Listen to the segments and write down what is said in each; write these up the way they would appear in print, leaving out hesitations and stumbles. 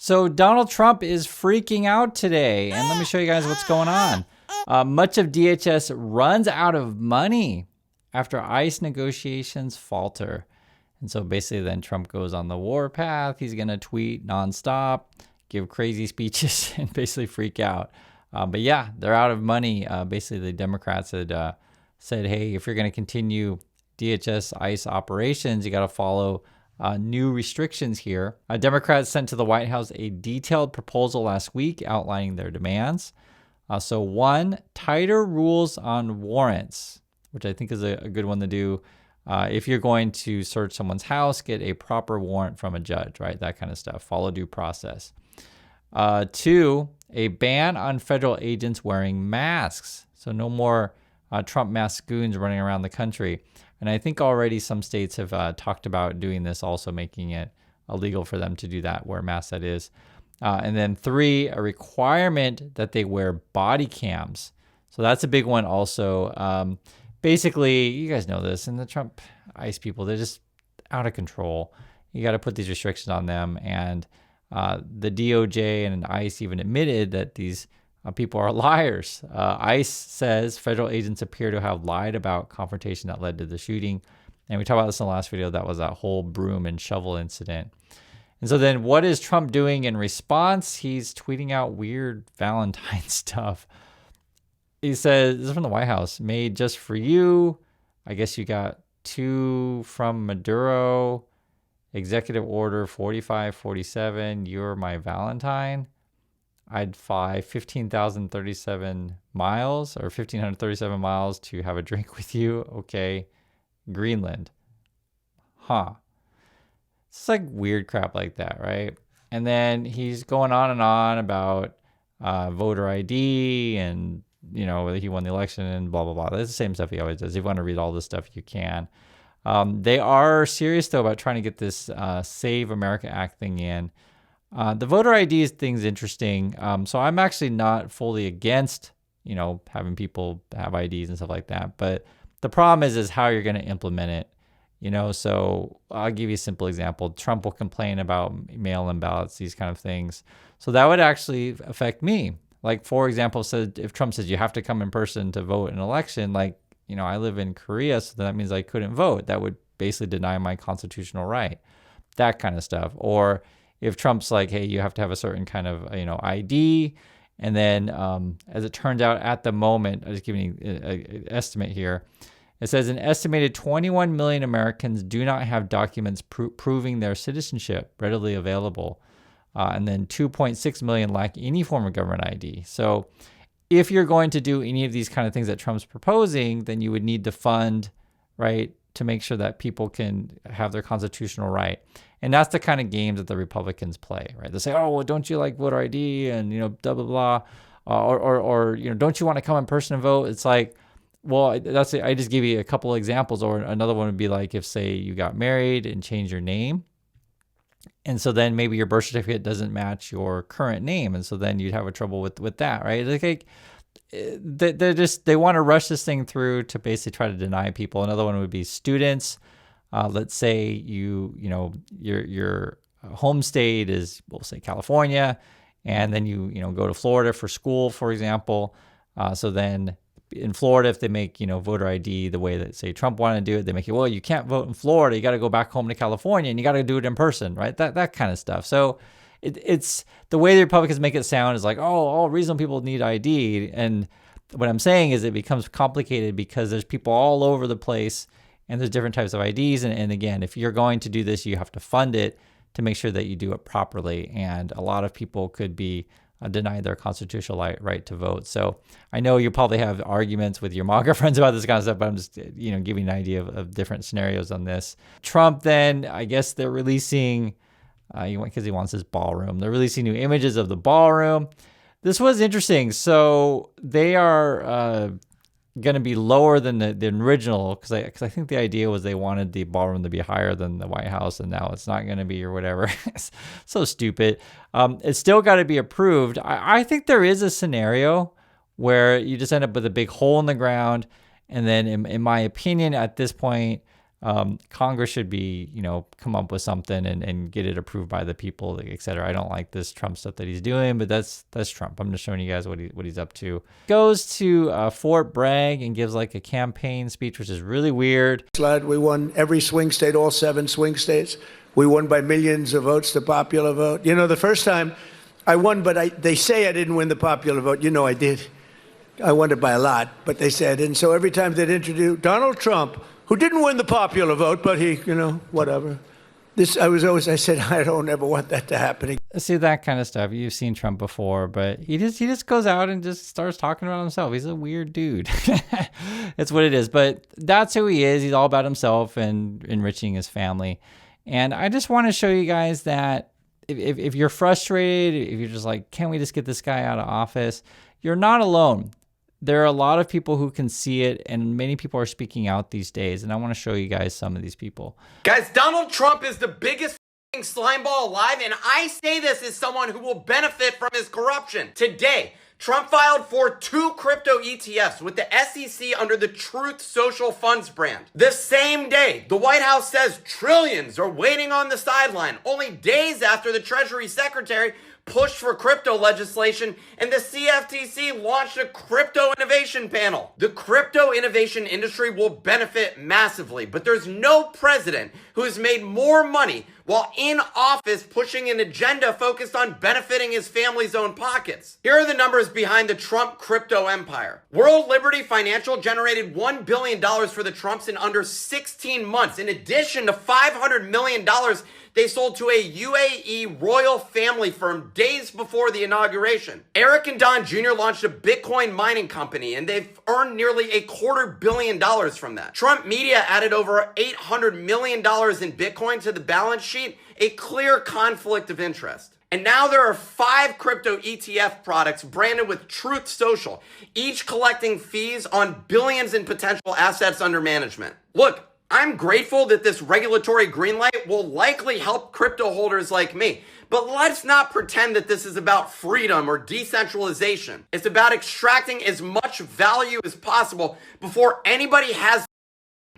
So Donald Trump is freaking out today, and let me show you guys what's going on. Much of DHS runs out of money after ICE negotiations falter. And so basically then Trump goes on the war path. He's going to tweet nonstop, give crazy speeches, and basically freak out. But yeah, they're out of money. Basically, the Democrats had said, hey, if you're going to continue DHS ICE operations, you got to follow new restrictions here. Democrats sent to the White House a detailed proposal last week outlining their demands. So one, tighter rules on warrants, which I think is a good one to do. If you're going to search someone's house, get a proper warrant from a judge, right? That kind of stuff. Follow due process. Two, a ban on federal agents wearing masks. So no more Trump mask goons running around the country. And I think already some states have talked about doing this, also making it illegal for them to do that, wear masks, that is. And then three, a requirement that they wear body cams. So that's a big one also. Basically, you guys know this, and the Trump ICE people, they're just out of control. You got to put these restrictions on them. And the DOJ and ICE even admitted that these people are liars. ICE says federal agents appear to have lied about confrontation that led to the shooting. And we talked about this in the last video. That was that whole broom and shovel incident. And so then what is Trump doing in response? He's tweeting out weird Valentine stuff. He says, this is from the White House, made just for you. I guess you got two from Maduro. Executive Order 4547, you're my Valentine. I'd fly 15,037 miles or 1,537 miles to have a drink with you. Okay. Greenland. Huh. It's like weird crap like that, right? And then he's going on and on about voter ID and, you know, whether he won the election and blah, blah, blah. That's the same stuff he always does. If you want to read all this stuff, you can. They are serious, though, about trying to get this Save America Act thing in. The voter ID thing's interesting. So I'm actually not fully against, you know, having people have IDs and stuff like that. But the problem is how you're going to implement it. You know, so I'll give you a simple example. Trump will complain about mail-in ballots, these kind of things. So that would actually affect me. Like, for example, so if Trump says you have to come in person to vote in an election, like, you know, I live in Korea, so that means I couldn't vote. That would basically deny my constitutional right. That kind of stuff. Or if Trump's like, hey, you have to have a certain kind of, you know, ID. And then as it turns out at the moment, I'm just giving you an estimate here. It says an estimated 21 million Americans do not have documents proving their citizenship readily available. And then 2.6 million lack any form of government ID. So if you're going to do any of these kind of things that Trump's proposing, then you would need to fund, right, to make sure that people can have their constitutional right. And that's the kind of games that the Republicans play, right? They say, oh, well, don't you like voter ID and, you know, blah, blah, blah. Or you know, don't you want to come in person and vote? It's like, well, that's it. I just gave you a couple of examples. Or another one would be like if, say, you got married and changed your name. And so then maybe your birth certificate doesn't match your current name. And so then you'd have a trouble with that, right? Like they want to rush this thing through to basically try to deny people. Another one would be students. Let's say you know, your home state is, we'll say California, and then you go to Florida for school, for example. So then in Florida, if they make, you know, voter ID the way that, say, Trump wanted to do it, they make it, well, you can't vote in Florida. You got to go back home to California and you got to do it in person, right? That kind of stuff. So it's the way the Republicans make it sound is like, oh, all reasonable people need ID. And what I'm saying is it becomes complicated because there's people all over the place and there's different types of IDs. And again, if you're going to do this, you have to fund it to make sure that you do it properly. And a lot of people could be denied their constitutional right to vote. So I know you probably have arguments with your MAGA friends about this kind of stuff, but I'm just, you know, giving an idea of different scenarios on this. Trump then, I guess they're releasing, because he wants his ballroom, they're releasing new images of the ballroom. This was interesting. So they are going to be lower than the original, because I think the idea was they wanted the ballroom to be higher than the White House, and now it's not going to be, or whatever. It's so stupid. It's still got to be approved. I think there is a scenario where you just end up with a big hole in the ground, and then in my opinion at this point, Congress should be, come up with something and get it approved by the people, et cetera. I don't like this Trump stuff that he's doing, but that's Trump. I'm just showing you guys what he's up to. Goes to Fort Bragg and gives like a campaign speech, which is really weird. We won every swing state, all 7 swing states. We won by millions of votes, the popular vote. The first time I won, but they say I didn't win the popular vote. I did. I won it by a lot, but they say I didn't. So every time they'd introduce Donald Trump, who didn't win the popular vote, but he, whatever. I said, I don't ever want that to happen. See, that kind of stuff. You've seen Trump before, but he just goes out and just starts talking about himself. He's a weird dude. It's what it is. But that's who he is. He's all about himself and enriching his family. And I just want to show you guys that if you're frustrated, if you're just like, can we just get this guy out of office? You're not alone. There are a lot of people who can see it, and many people are speaking out these days, and I want to show you guys some of these people. Guys, Donald Trump is the biggest slimeball alive, and I say this as someone who will benefit from his corruption. Today, Trump filed for 2 crypto ETFs with the SEC under the Truth Social Funds brand. The same day, the White House says trillions are waiting on the sideline, only days after the Treasury Secretary pushed for crypto legislation and the CFTC launched a crypto innovation panel. The crypto innovation industry will benefit massively, but there's no president who has made more money while in office pushing an agenda focused on benefiting his family's own pockets. Here are the numbers behind the Trump crypto empire. World Liberty Financial generated $1 billion for the Trumps in under 16 months, in addition to $500 million they sold to a UAE royal family firm days before the inauguration. Eric and Don Jr. launched a Bitcoin mining company, and they've earned nearly $250 million from that. Trump Media added over $800 million in Bitcoin to the balance sheet, a clear conflict of interest. And now there are 5 crypto ETF products branded with Truth Social, each collecting fees on billions in potential assets under management. Look, I'm grateful that this regulatory green light will likely help crypto holders like me. But let's not pretend that this is about freedom or decentralization. It's about extracting as much value as possible before anybody has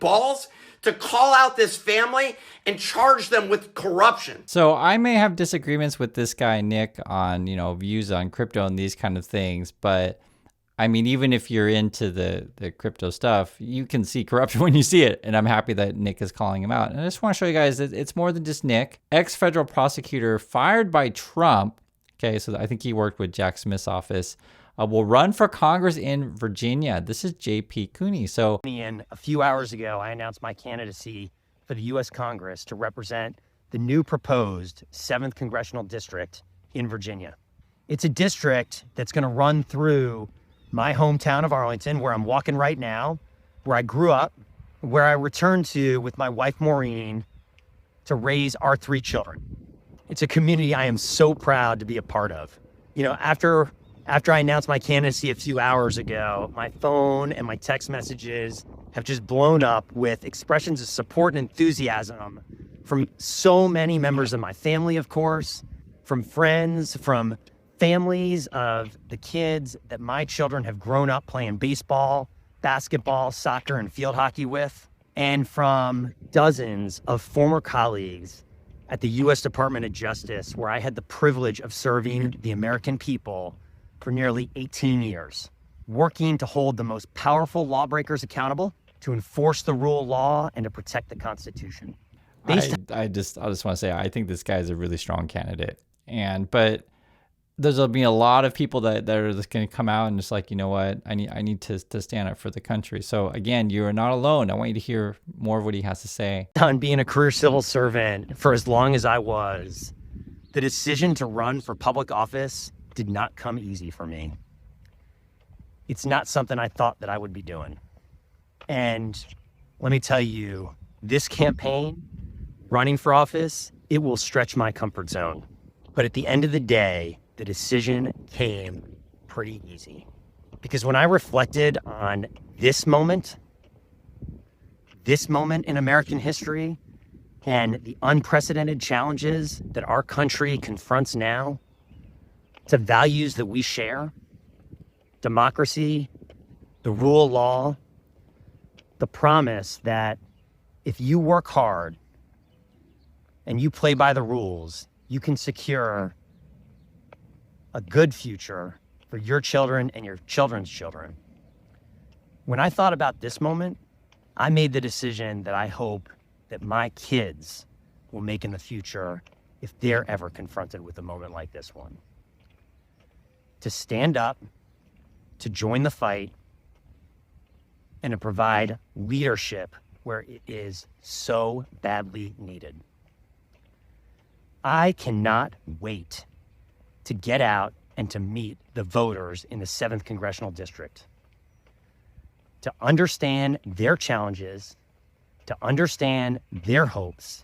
balls to call out this family and charge them with corruption. So I may have disagreements with this guy, Nick, on, views on crypto and these kind of things, but I mean, even if you're into the crypto stuff, you can see corruption when you see it. And I'm happy that Nick is calling him out. And I just want to show you guys that it's more than just Nick. Ex-federal prosecutor fired by Trump. Okay, so I think he worked with Jack Smith's office. Will run for Congress in Virginia. This is J.P. Cooney. So a few hours ago, I announced my candidacy for the U.S. Congress to represent the new proposed 7th Congressional District in Virginia. It's a district that's going to run through my hometown of Arlington, where I'm walking right now, where I grew up, where I returned to with my wife, Maureen, to raise our 3 children. It's a community I am so proud to be a part of. After I announced my candidacy a few hours ago, my phone and my text messages have just blown up with expressions of support and enthusiasm from so many members of my family, of course, from friends, from families of the kids that my children have grown up playing baseball, basketball, soccer, and field hockey with, and from dozens of former colleagues at the U.S. Department of Justice, where I had the privilege of serving the American people for nearly 18 years, working to hold the most powerful lawbreakers accountable, to enforce the rule of law, and to protect the Constitution. I just want to say, I think this guy is a really strong candidate. But there'll be a lot of people that are just going to come out and just like, you know what, I need to stand up for the country. So again, you are not alone. I want you to hear more of what he has to say. On being a career civil servant for as long as I was, the decision to run for public office did not come easy for me. It's not something I thought that I would be doing. And let me tell you, this campaign, running for office, it will stretch my comfort zone. But at the end of the day, the decision came pretty easy. Because when I reflected on this moment in American history, and the unprecedented challenges that our country confronts now, to values that we share, democracy, the rule of law, the promise that if you work hard and you play by the rules, you can secure a good future for your children and your children's children. When I thought about this moment, I made the decision that I hope that my kids will make in the future if they're ever confronted with a moment like this one. To stand up, to join the fight, and to provide leadership where it is so badly needed. I cannot wait to get out and to meet the voters in the 7th Congressional District, to understand their challenges, to understand their hopes,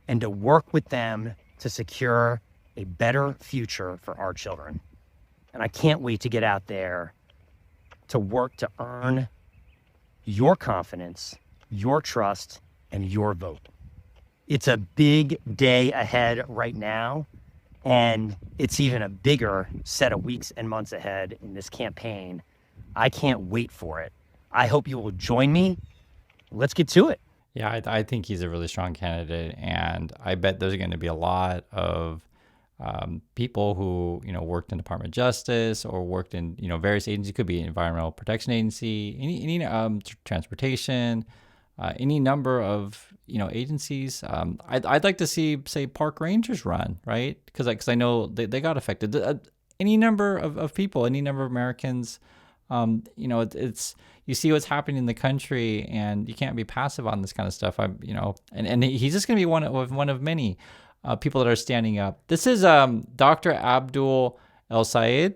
and to work with them to secure a better future for our children. And I can't wait to get out there to work to earn your confidence, your trust, and your vote. It's a big day ahead right now, and it's even a bigger set of weeks and months ahead in this campaign. I can't wait for it. I hope you will join me. Let's get to it. Yeah, I think he's a really strong candidate, and I bet there's going to be a lot of people who worked in Department of Justice or worked in various agencies. It could be Environmental Protection Agency, any transportation, any number of agencies. I'd like to see, say, park rangers run, right? Because I know they got affected. Any number of people, any number of Americans. It's you see what's happening in the country, and you can't be passive on this kind of stuff. And he's just going to be one of many people that are standing up. This is Dr. Abdul El Sayed.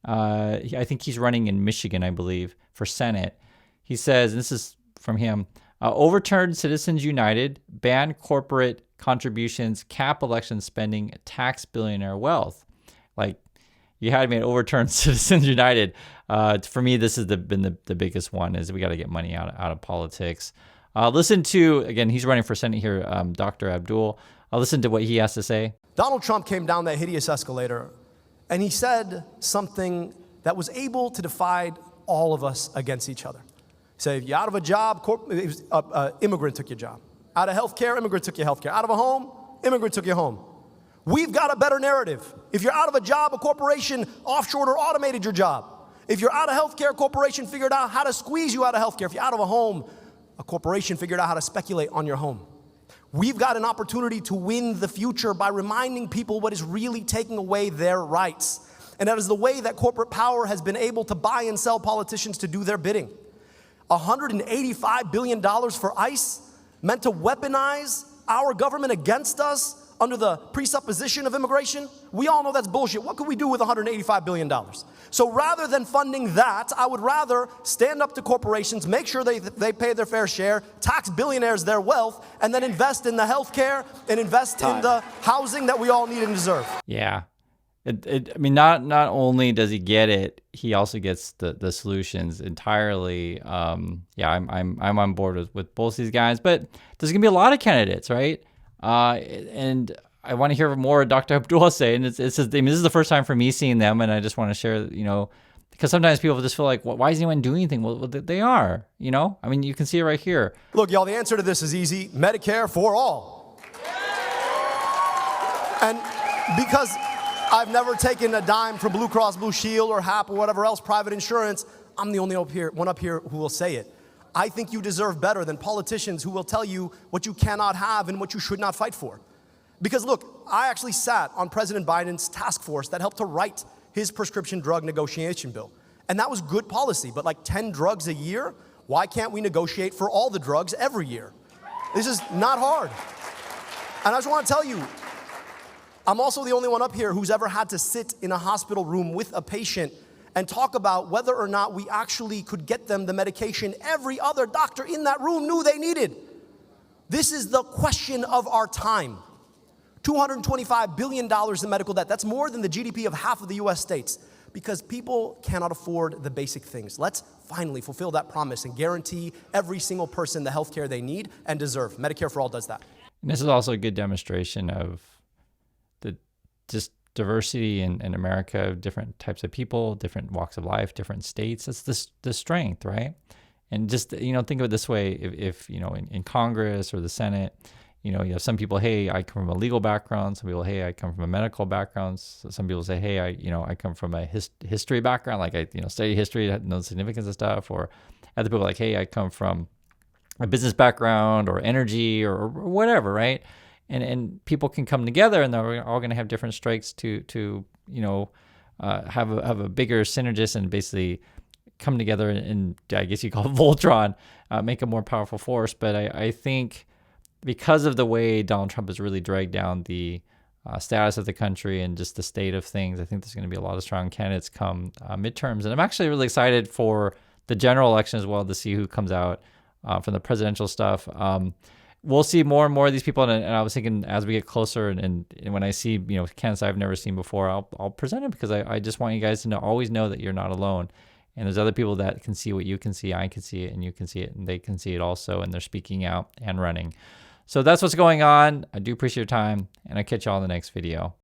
I think he's running in Michigan, I believe, for Senate. He says, and this is from him, overturn Citizens United, ban corporate contributions, cap election spending, tax billionaire wealth. Like, you had me at overturn Citizens United. For me, this has been the biggest one, is we got to get money out of politics. Listen to, again, he's running for Senate here, Dr. Abdul. Listen to what he has to say. Donald Trump came down that hideous escalator, and he said something that was able to divide all of us against each other. He said, if you're out of a job, immigrant took your job. Out of healthcare, immigrant took your healthcare. Out of a home, immigrant took your home. We've got a better narrative. If you're out of a job, a corporation offshored or automated your job. If you're out of healthcare, a corporation figured out how to squeeze you out of healthcare. If you're out of a home, a corporation figured out how to speculate on your home. We've got an opportunity to win the future by reminding people what is really taking away their rights. And that is the way that corporate power has been able to buy and sell politicians to do their bidding. $185 billion for ICE, meant to weaponize our government against us under the presupposition of immigration. We all know that's bullshit. What could we do with $185 billion? So rather than funding that, I would rather stand up to corporations, make sure they pay their fair share, tax billionaires their wealth, and then invest in the healthcare and invest in the housing that we all need and deserve. Yeah. Not only does he get it, he also gets the solutions entirely. I'm on board with both these guys, but there's gonna be a lot of candidates, right? And I want to hear more Dr. Abdul say, and this is the first time for me seeing them, and I just want to share, because sometimes people just feel like, why is anyone doing anything? Well, they are, you can see it right here. Look, y'all, the answer to this is easy: Medicare for all. And because I've never taken a dime from Blue Cross Blue Shield or HAP or whatever else private insurance, I'm the only one up here who will say it. I think you deserve better than politicians who will tell you what you cannot have and what you should not fight for. Because look, I actually sat on President Biden's task force that helped to write his prescription drug negotiation bill. And that was good policy, but like 10 drugs a year, why can't we negotiate for all the drugs every year? This is not hard. And I just want to tell you, I'm also the only one up here who's ever had to sit in a hospital room with a patient and talk about whether or not we actually could get them the medication every other doctor in that room knew they needed. This is the question of our time. $225 billion in medical debt. That's more than the GDP of half of the US states, because people cannot afford the basic things. Let's finally fulfill that promise and guarantee every single person the health care they need and deserve. Medicare for All does that. And this is also a good demonstration of the just diversity in America, different types of people, different walks of life, different states. That's the strength, right? And just, think of it this way. If in Congress or the Senate, you have some people, hey, I come from a legal background. Some people, hey, I come from a medical background. So some people say, hey, I come from a history background. Like I, study history, know the significance of stuff. Or other people like, hey, I come from a business background or energy or whatever, right? And people can come together, and they're all going to have different strengths to have a bigger synergist and basically come together and I guess you call it Voltron, make a more powerful force. But I think because of the way Donald Trump has really dragged down the status of the country and just the state of things, I think there's going to be a lot of strong candidates come midterms. And I'm actually really excited for the general election as well to see who comes out from the presidential stuff. We'll see more and more of these people. And I was thinking as we get closer and when I see, candidates I've never seen before, I'll present it because I just want you guys to always know that you're not alone. And there's other people that can see what you can see. I can see it and you can see it and they can see it also. And they're speaking out and running. So that's what's going on. I do appreciate your time and I'll catch y'all in the next video.